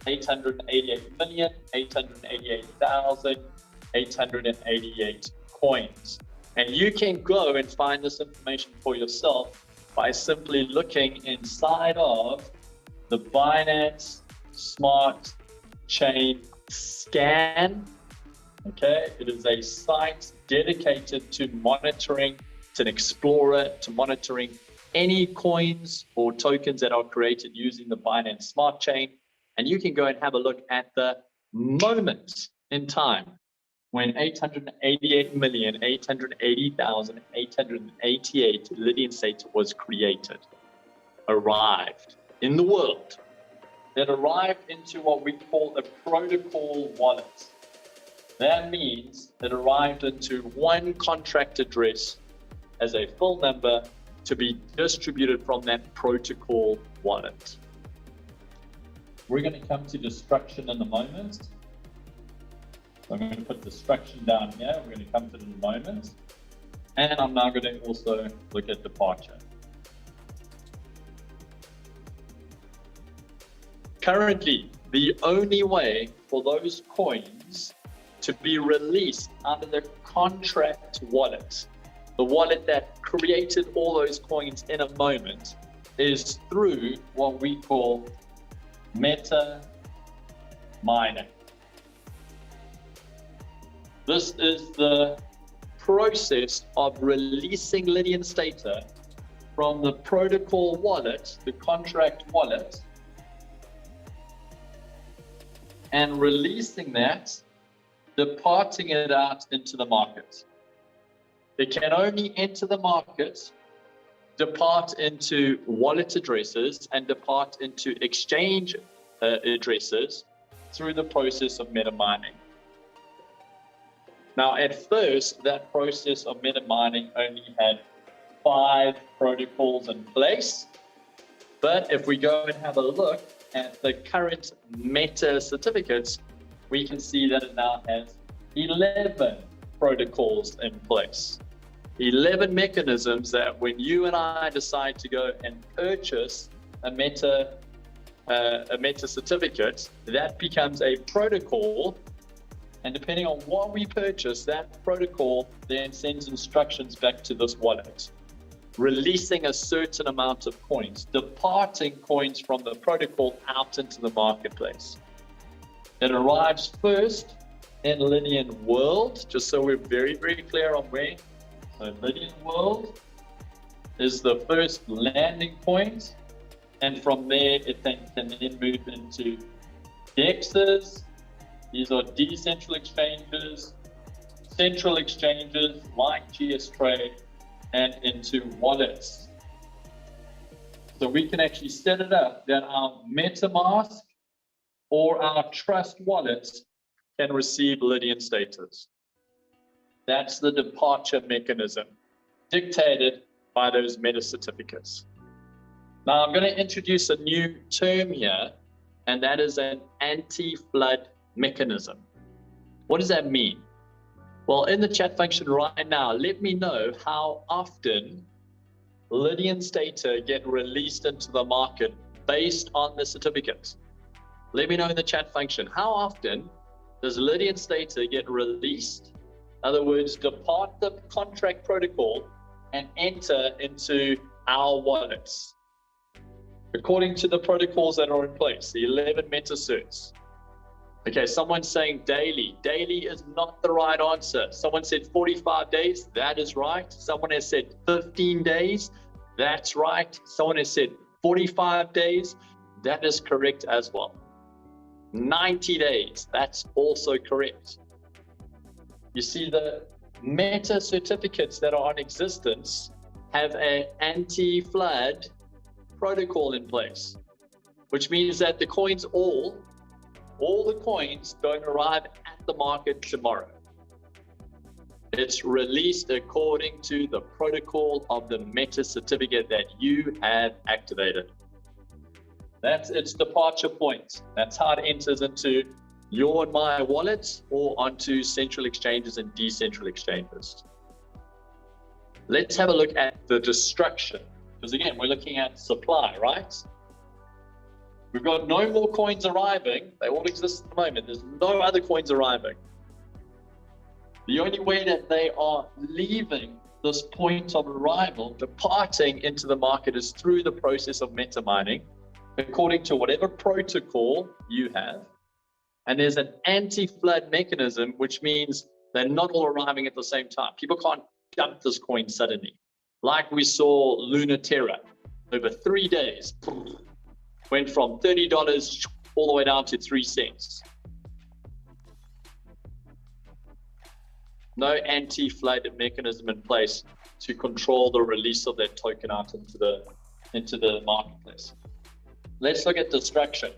888,888,888 coins. And you can go and find this information for yourself by simply looking inside of the Binance Smart Chain Scan. Okay, it is a site dedicated to monitoring, it's an explorer to monitoring any coins or tokens that are created using the Binance Smart Chain. And you can go and have a look at the moment in time when 888,880,888 Lydian data was created, arrived in the world. It arrived into what we call a protocol wallet. That means it arrived into one contract address as a full number to be distributed from that protocol wallet. We're going to come to destruction in a moment. So I'm going to put destruction down here. We're going to come to the moment. And I'm now going to also look at departure. Currently, the only way for those coins to be released under the contract wallet, the wallet that created all those coins in a moment, is through what we call meta mining. This is the process of releasing Lydian's data from the protocol wallet, the contract wallet, and releasing that, departing it out into the market. It can only enter the market, depart into wallet addresses, and depart into exchange addresses through the process of meta mining. Now, at first, that process of meta mining only had 5 protocols in place. But if we go and have a look at the current meta certificates, we can see that it now has 11 protocols in place. 11 mechanisms that when you and I decide to go and purchase a meta certificate, that becomes a protocol. And depending on what we purchase, that protocol then sends instructions back to this wallet, releasing a certain amount of coins, departing coins from the protocol out into the marketplace. It arrives first in Lydian World, just so we're very, very clear on where. So Lydian World is the first landing point, and from there it can then move into DEXs. These are decentral exchanges, central exchanges like GS Trade, and into wallets. So we can actually set it up that our MetaMask or our Trust wallets can receive Lydian status. That's the departure mechanism dictated by those meta certificates. Now I'm going to introduce a new term here, and that is an anti-flood mechanism. What does that mean? Well, in the chat function right now, let me know how often Lydian data get released into the market based on the certificates. Let me know in the chat function, how often does Lydian data get released? In other words, depart the contract protocol and enter into our wallets. According to the protocols that are in place, the 11 meta certs. Okay, someone's saying daily. Daily is not the right answer. Someone said 45 days. That is right. Someone has said 15 days. That's right. Someone has said 45 days. That is correct as well. 90 days. That's also correct. You see, the meta certificates that are in existence have an anti-flood protocol in place, which means that the coins all the coins don't arrive at the market tomorrow. It's released according to the protocol of the meta certificate that you have activated. That's its departure point. That's how it enters into your and my wallets or onto central exchanges and decentral exchanges. Let's have a look at the destruction, because again, we're looking at supply, right? We've got no more coins arriving. They all exist at the moment. There's no other coins arriving. The only way that they are leaving this point of arrival, departing into the market, is through the process of meta mining, according to whatever protocol you have. And there's an anti-flood mechanism, which means they're not all arriving at the same time. People can't dump this coin suddenly. Like we saw Luna Terra over 3 days. Went from $30 all the way down to 3 cents. No anti-flood mechanism in place to control the release of that token out into the marketplace. Let's look at destruction.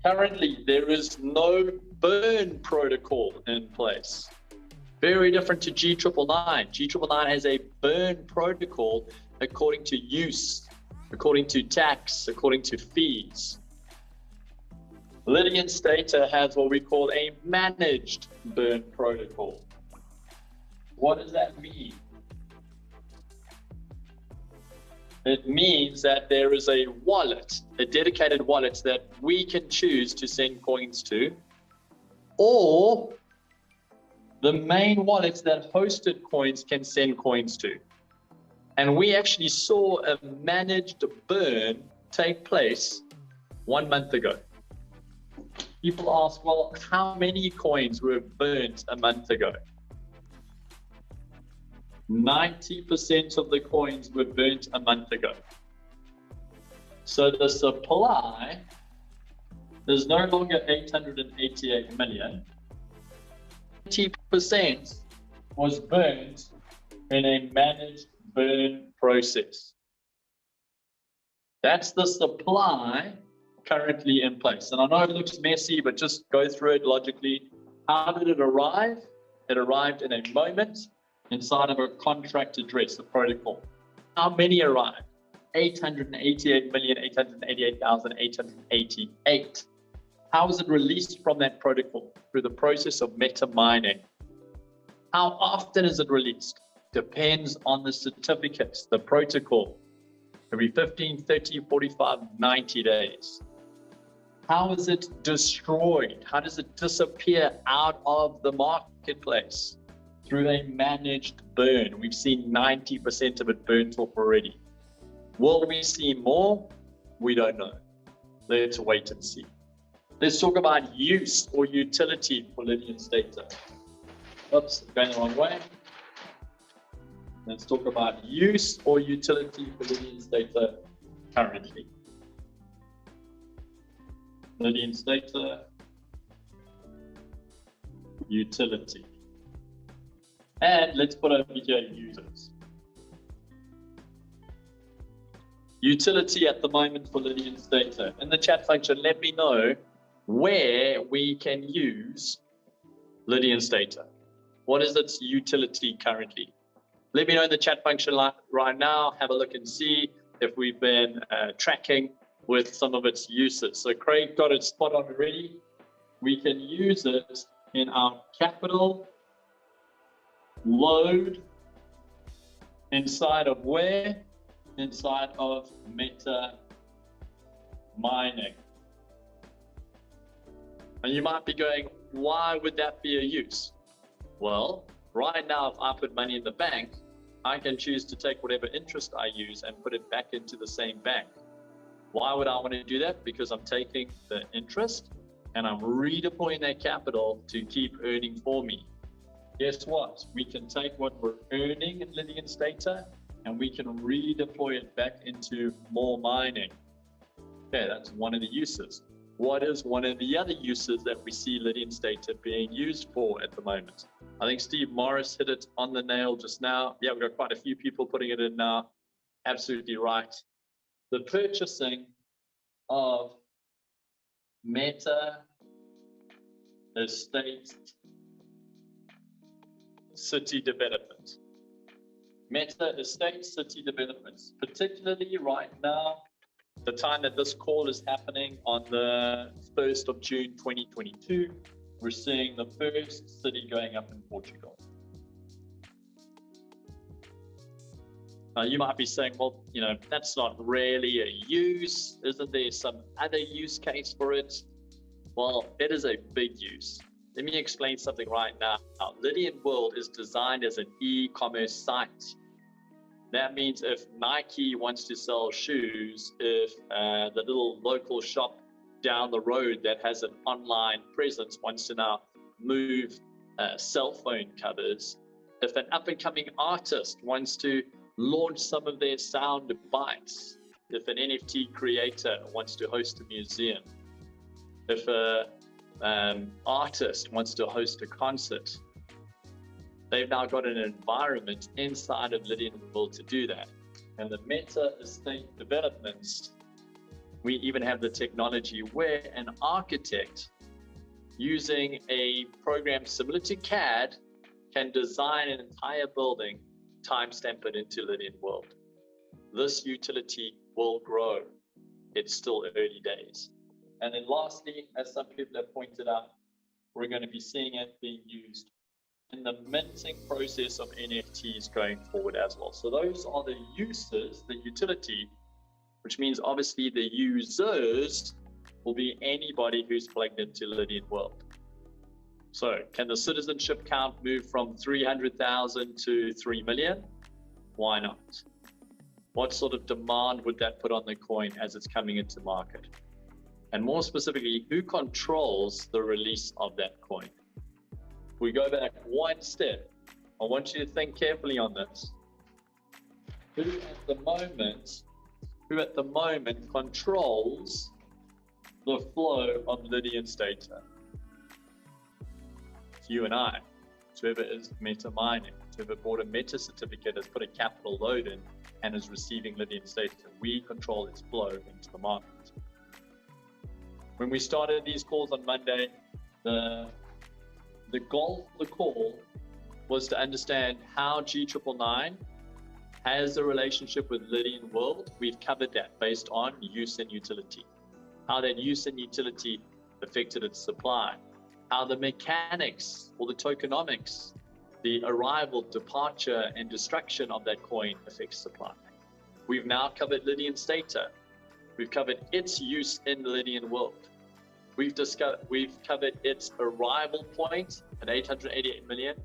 Currently, there is no burn protocol in place. Very different to G999. G999 has a burn protocol according to use, according to tax, according to fees. Lydian data has what we call a managed burn protocol. What does that mean? It means that there is a wallet, a dedicated wallet that we can choose to send coins to, or the main wallets that hosted coins can send coins to. And we actually saw a managed burn take place 1 month ago. People ask, well, how many coins were burnt a month ago? 90% of the coins were burnt a month ago. So the supply is no longer 888 million. 90% was burnt in a managed burn process. That's the supply currently in place. And I know it looks messy, but just go through it logically. How did it arrive? It arrived in a moment inside of a contract address, a protocol. How many arrived? 888,888,888. How is it released from that protocol? Through the process of meta mining. How often is it released? Depends on the certificates, the protocol. Every 15, 30, 45, 90 days. How is it destroyed? How does it disappear out of the marketplace? Through a managed burn. We've seen 90% of it burnt off already. Will we see more? We don't know. Let's wait and see. Let's talk about use or utility for Lydian data. Oops, going the wrong way. Let's talk about use or utility for Lydian data currently. Lydian data, utility. And let's put over here users. utility at the moment for Lydian's data. In the chat function, let me know where we can use Lydian's data. What is its utility currently? Let me know in the chat function right now. Have a look and see if we've been tracking with some of its uses. So Craig got it spot on already. We can use it in our capital load inside of where? Inside of meta mining. And you might be going, why would that be a use? Well, right now, if I put money in the bank, I can choose to take whatever interest I use and put it back into the same bank. Why would I want to do that? Because I'm taking the interest and I'm redeploying that capital to keep earning for me. Guess what? We can take what we're earning in Lydian's data and we can redeploy it back into more mining. Okay, that's one of the uses. What is one of the other uses that we see Lydian's data being used for at the moment? I think Steve Morris hit it on the nail just now. Yeah, we've got quite a few people putting it in now. Absolutely right. The purchasing of meta estate city development. Meta estate city developments, particularly right now, the time that this call is happening on the 1st of June 2022, we're seeing the first city going up in Portugal. Now you might be saying, well, you know, that's not really a use. Isn't there some other use case for it? Well, it is a big use. Let me explain something right now. Lydian World is designed as an e-commerce site. That means if Nike wants to sell shoes, if the little local shop down the road that has an online presence wants to now move cell phone covers, if an up-and-coming artist wants to launch some of their sound bites, if an NFT creator wants to host a museum, if an artist wants to host a concert, they've now got an environment inside of Lydian World to do that. And the meta estate developments, we even have the technology where an architect using a program similar to CAD can design an entire building, timestamp it into Lydian World. This utility will grow. It's still early days. And then lastly, as some people have pointed out, we're going to be seeing it being used in the minting process of NFTs going forward as well. So those are the uses, the utility, which means obviously the users will be anybody who's plugged into Lydian World. So can the citizenship count move from 300,000 to 3 million? Why not? What sort of demand would that put on the coin as it's coming into market? And more specifically, who controls the release of that coin? We go back one step. I want you to think carefully on this. Who at the moment controls the flow of Lydian's data? It's you and I. It's whoever is meta mining. It's whoever bought a meta certificate, has put a capital load in, and is receiving Lydian's data. We control its flow into the market. When we started these calls on Monday, the goal of the call was to understand how G999 has a relationship with Lydian World. We've covered that based on use and utility. How that use and utility affected its supply. How the mechanics or the tokenomics, the arrival, departure, and destruction of that coin affects supply. We've now covered Lydian's data. We've covered its use in the Lydian World. We've covered its arrival point at 888 million.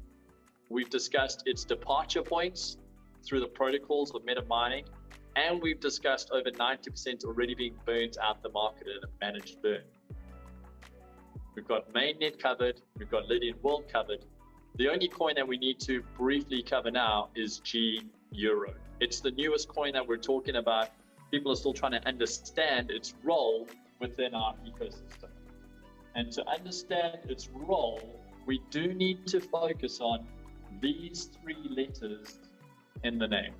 We've discussed its departure points through the protocols of meta mining, and we've discussed over 90% already being burnt out the market in a managed burn. We've got mainnet covered, we've got Lydian World covered. The only coin that we need to briefly cover now is G Euro. It's the newest coin that we're talking about. People are still trying to understand its role within our ecosystem. And to understand its role, we do need to focus on these three letters in the name.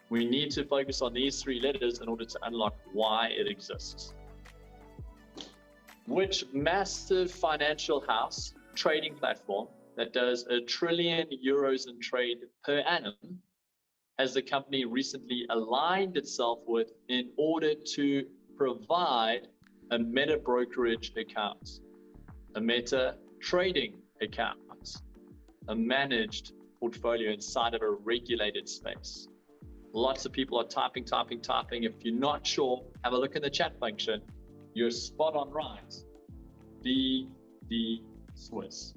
We need to focus on these 3 letters in order to unlock why it exists. Which massive financial house trading platform that does €1 trillion in trade per annum has the company recently aligned itself with in order to provide a meta brokerage account, a meta trading account, a managed portfolio inside of a regulated space? Lots of people are typing. If you're not sure, have a look in the chat function. You're spot on right. BD Swiss.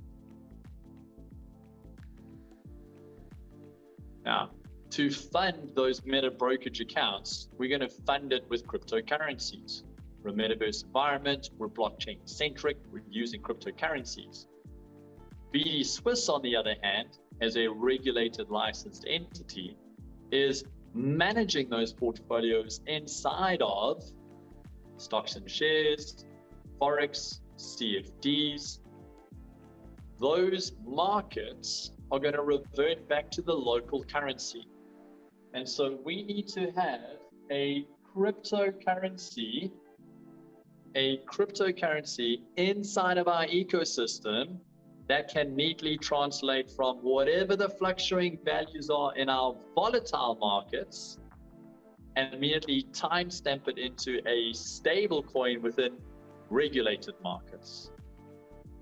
Now, to fund those meta brokerage accounts, we're going to fund it with cryptocurrencies. We're a metaverse environment, we're blockchain centric, we're using cryptocurrencies. BD Swiss, on the other hand, as a regulated licensed entity, is managing those portfolios inside of stocks and shares, Forex, CFDs. Those markets are going to revert back to the local currency. And so we need to have a cryptocurrency inside of our ecosystem that can neatly translate from whatever the fluctuating values are in our volatile markets and immediately timestamp it into a stable coin within regulated markets.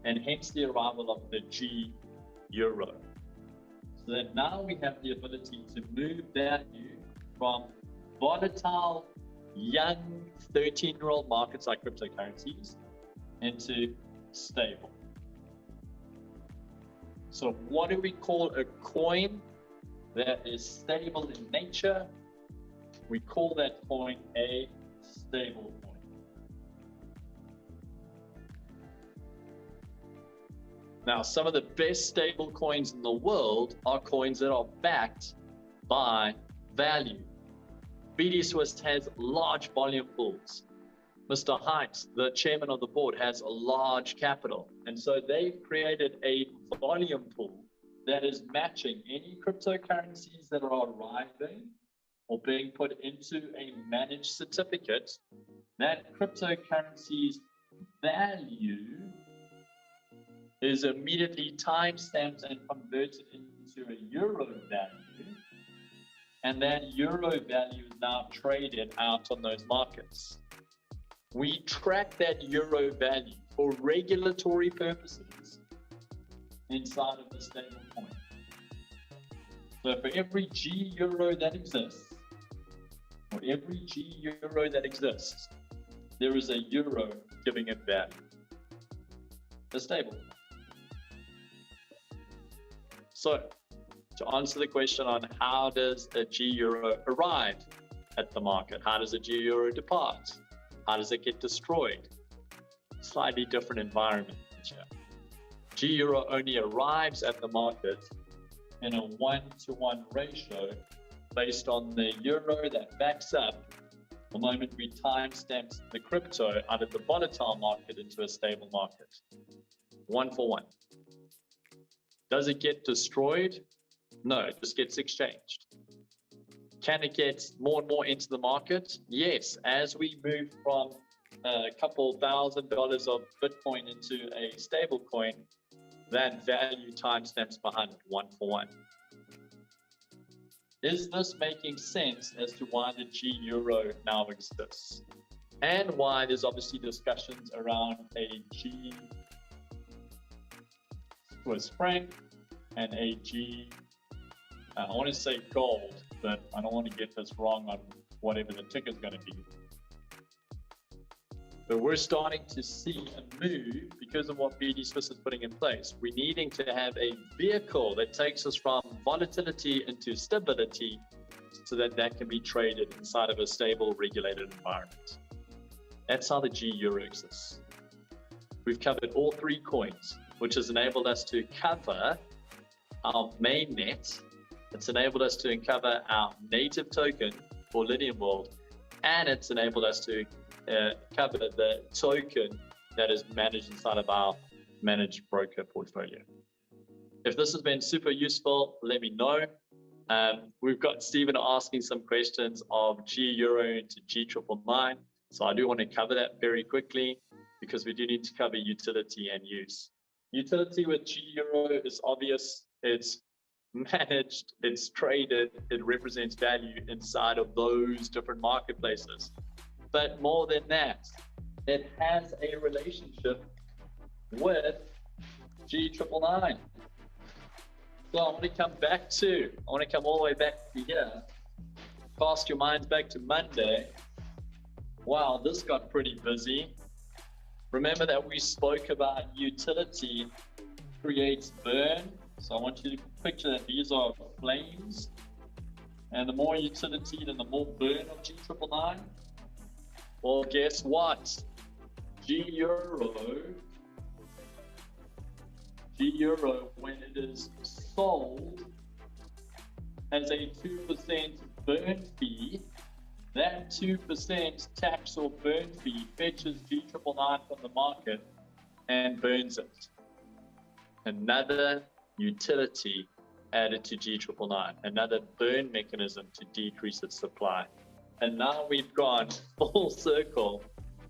And hence the arrival of the G Euro. So that now we have the ability to move value from volatile, young 13-year-old markets like cryptocurrencies into stable. So what do we call a coin that is stable in nature? We call that coin a stable coin. Now, some of the best stable coins in the world are coins that are backed by value. BD Swiss has large volume pools. Mr. Heinz, the chairman of the board, has a large capital. And so they've created a volume pool that is matching any cryptocurrencies that are arriving or being put into a managed certificate. That cryptocurrency's value is immediately time-stamped and converted into a euro value. And that euro value is now traded out on those markets. We track that euro value for regulatory purposes inside of the stable coin. So for every G euro that exists, there is a euro giving it value. The stable. So, to answer the question on how does a G euro arrive at the market? How does a G euro depart? How does it get destroyed? Slightly different environment here. G euro only arrives at the market in a 1-to-1 ratio based on the euro that backs up the moment we timestamp the crypto out of the volatile market into a stable market. 1 for 1. Does it get destroyed? No, it just gets exchanged. Can it get more and more into the market? Yes, as we move from a couple $1,000 of Bitcoin into a stable coin, that value timestamps behind it 1 for 1. Is this making sense as to why the G Euro now exists? And why there's obviously discussions around a G Swiss franc and a G, I want to say gold, but I don't want to get this wrong on whatever the ticker is going to be. But we're starting to see a move because of what BD Swiss is putting in place. We're needing to have a vehicle that takes us from volatility into stability so that that can be traded inside of a stable, regulated environment. That's how the G Euro exists. We've covered all 3 coins, which has enabled us to cover our mainnet. It's enabled us to cover our native token for Lydian World, and it's enabled us to cover the token that is managed inside of our managed broker portfolio. If this has been super useful, let me know. We've got Stephen asking some questions of G Euro to G999. So I do want to cover that very quickly because we do need to cover utility and use. Utility with G Euro is obvious. It's managed, it's traded, it represents value inside of those different marketplaces. But more than that, it has a relationship with G999. So I want to come all the way back to here. Cast your minds back to Monday. Wow, this got pretty busy. Remember that we spoke about utility creates burn. So I want you to picture that these are flames. And the more utility, then the more burn of G999. Well, guess what? G Euro, when it is sold, has a 2% burn fee. That 2% tax or burn fee fetches G999 from the market and burns it. Another utility added to G999, another burn mechanism to decrease its supply. And now we've gone full circle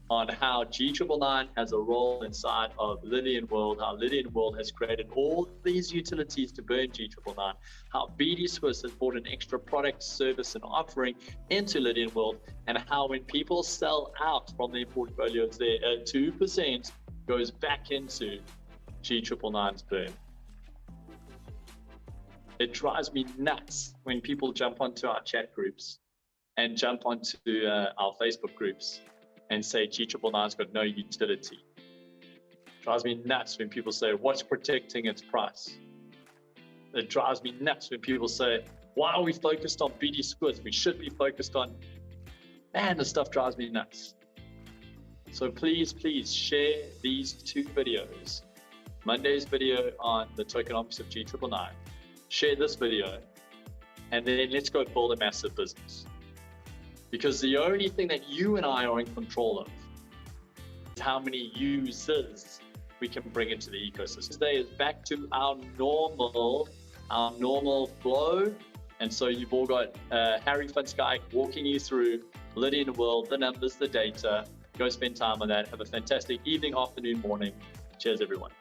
on how G999 has a role inside of Lydian World, how Lydian World has created all these utilities to burn G999, how BD Swiss has brought an extra product, service, and offering into Lydian World, and how when people sell out from their portfolios, their 2% goes back into G999's burn. It drives me nuts when people jump onto our chat groups and jump onto our Facebook groups and say G999's got no utility. It drives me nuts when people say, what's protecting its price? It drives me nuts when people say, why are we focused on BD Swiss? We should be focused on, man, this stuff drives me nuts. So please share these two videos. Monday's video on the tokenomics of G999. Share this video, and then let's go build a massive business. Because the only thing that you and I are in control of is how many users we can bring into the ecosystem. Today is back to our normal flow. And so you've all got Harry Funsky walking you through Lydian World, the numbers, the data. Go spend time on that. Have a fantastic evening, afternoon, morning. Cheers, everyone.